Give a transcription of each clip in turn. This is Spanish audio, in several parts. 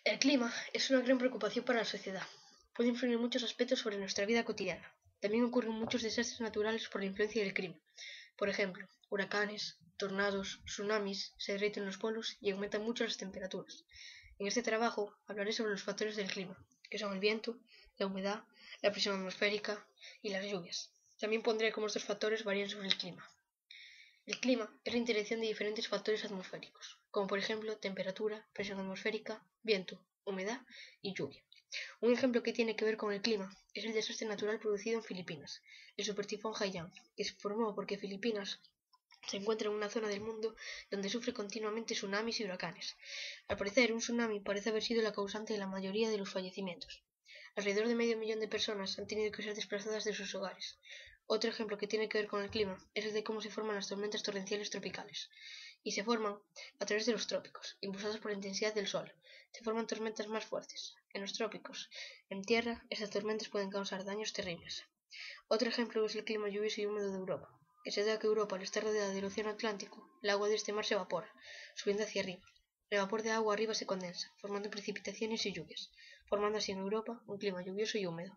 El clima es una gran preocupación para la sociedad. Puede influir en muchos aspectos sobre nuestra vida cotidiana. También ocurren muchos desastres naturales por la influencia del clima. Por ejemplo, huracanes, tornados, tsunamis, se derriten los polos y aumentan mucho las temperaturas. En este trabajo hablaré sobre los factores del clima, que son el viento, la humedad, la presión atmosférica y las lluvias. También pondré cómo estos factores varían sobre el clima. El clima es la interacción de diferentes factores atmosféricos, como por ejemplo temperatura, presión atmosférica, viento, humedad y lluvia. Un ejemplo que tiene que ver con el clima es el desastre natural producido en Filipinas, el supertifón Haiyan, que se formó porque Filipinas se encuentra en una zona del mundo donde sufre continuamente tsunamis y huracanes. Al parecer, un tsunami parece haber sido la causante de la mayoría de los fallecimientos. Alrededor de medio millón de personas han tenido que ser desplazadas de sus hogares. Otro ejemplo que tiene que ver con el clima es el de cómo se forman las tormentas torrenciales tropicales. Y se forman a través de los trópicos, impulsadas por la intensidad del sol. Se forman tormentas más fuertes. En los trópicos, en tierra, estas tormentas pueden causar daños terribles. Otro ejemplo es el clima lluvioso y húmedo de Europa. Se da que Europa, al estar rodeada del océano Atlántico, el agua de este mar se evapora, subiendo hacia arriba. El vapor de agua arriba se condensa, formando precipitaciones y lluvias, formando así en Europa un clima lluvioso y húmedo.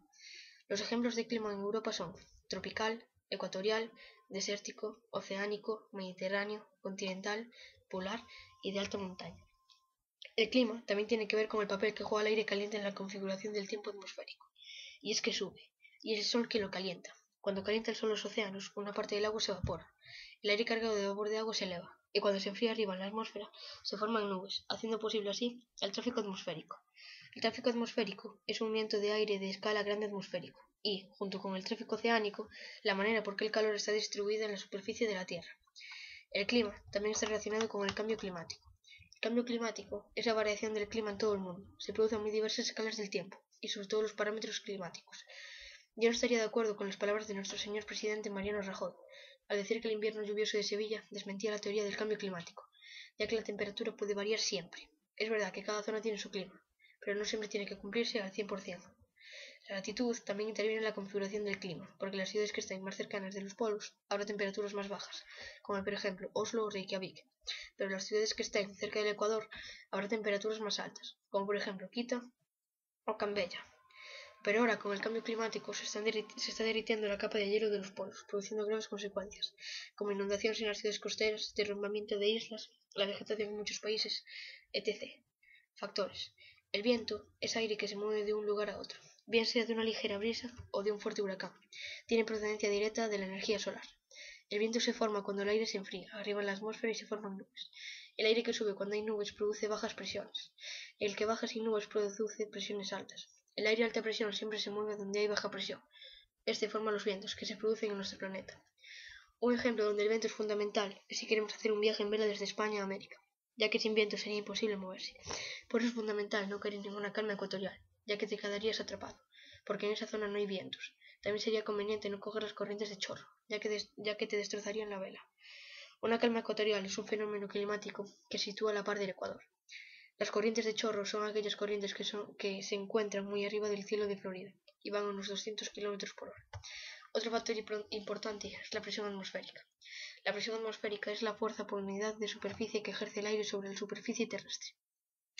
Los ejemplos de clima en Europa son tropical, ecuatorial, desértico, oceánico, mediterráneo, continental, polar y de alta montaña. El clima también tiene que ver con el papel que juega el aire caliente en la configuración del tiempo atmosférico. Y es que sube, y es el sol que lo calienta. Cuando calienta el sol los océanos, una parte del agua se evapora. El aire cargado de vapor de agua se eleva, y cuando se enfría arriba en la atmósfera, se forman nubes, haciendo posible así el tráfico atmosférico. El tráfico atmosférico es un movimiento de aire de escala grande atmosférico y, junto con el tráfico oceánico, la manera por que el calor está distribuido en la superficie de la Tierra. El clima también está relacionado con el cambio climático. El cambio climático es la variación del clima en todo el mundo. Se produce a muy diversas escalas del tiempo y sobre todo los parámetros climáticos. Yo no estaría de acuerdo con las palabras de nuestro señor presidente Mariano Rajoy, al decir que el invierno lluvioso de Sevilla desmentía la teoría del cambio climático, ya que la temperatura puede variar siempre. Es verdad que cada zona tiene su clima, pero no siempre tiene que cumplirse al 100%. La latitud también interviene en la configuración del clima, porque las ciudades que estén más cercanas de los polos habrá temperaturas más bajas, como por ejemplo Oslo o Reykjavik, pero las ciudades que estén cerca del Ecuador habrá temperaturas más altas, como por ejemplo Quito o Cambella. Pero ahora, con el cambio climático, se está derritiendo la capa de hielo de los polos, produciendo graves consecuencias, como inundaciones en las ciudades costeras, derrumbamiento de islas, la vegetación en muchos países, etc. Factores. El viento es aire que se mueve de un lugar a otro, bien sea de una ligera brisa o de un fuerte huracán. Tiene procedencia directa de la energía solar. El viento se forma cuando el aire se enfría, arriba en la atmósfera y se forman nubes. El aire que sube cuando hay nubes produce bajas presiones. El que baja sin nubes produce presiones altas. El aire de alta presión siempre se mueve donde hay baja presión. Este forma los vientos que se producen en nuestro planeta. Un ejemplo donde el viento es fundamental es si queremos hacer un viaje en vela desde España a América, ya que sin viento sería imposible moverse. Por eso es fundamental no caer en ninguna calma ecuatorial, ya que te quedarías atrapado, porque en esa zona no hay vientos. También sería conveniente no coger las corrientes de chorro, ya que te destrozarían la vela. Una calma ecuatorial es un fenómeno climático que se sitúa a la par del Ecuador. Las corrientes de chorro son aquellas corrientes que se encuentran muy arriba del cielo de Florida y van a unos 200 km por hora. Otro factor importante es la presión atmosférica. La presión atmosférica es la fuerza por unidad de superficie que ejerce el aire sobre la superficie terrestre.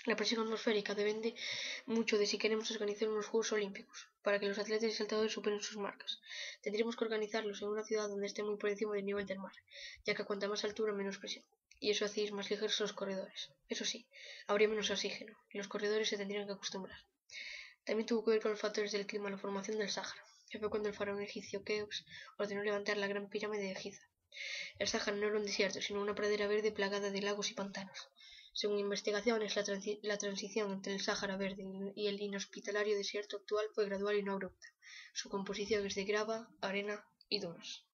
La presión atmosférica depende mucho de si queremos organizar unos Juegos Olímpicos, para que los atletas y saltadores superen sus marcas. Tendríamos que organizarlos en una ciudad donde esté muy por encima del nivel del mar, ya que a cuanta más altura menos presión, y eso hacéis más ligeros los corredores. Eso sí, habría menos oxígeno, y los corredores se tendrían que acostumbrar. También tuvo que ver con los factores del clima la formación del Sáhara, que fue cuando el faraón egipcio Keops ordenó levantar la gran pirámide de Giza. El Sáhara no era un desierto, sino una pradera verde plagada de lagos y pantanos. Según investigaciones, la transición entre el Sáhara verde y el inhospitalario desierto actual fue gradual y no abrupta. Su composición es de grava, arena y dunas.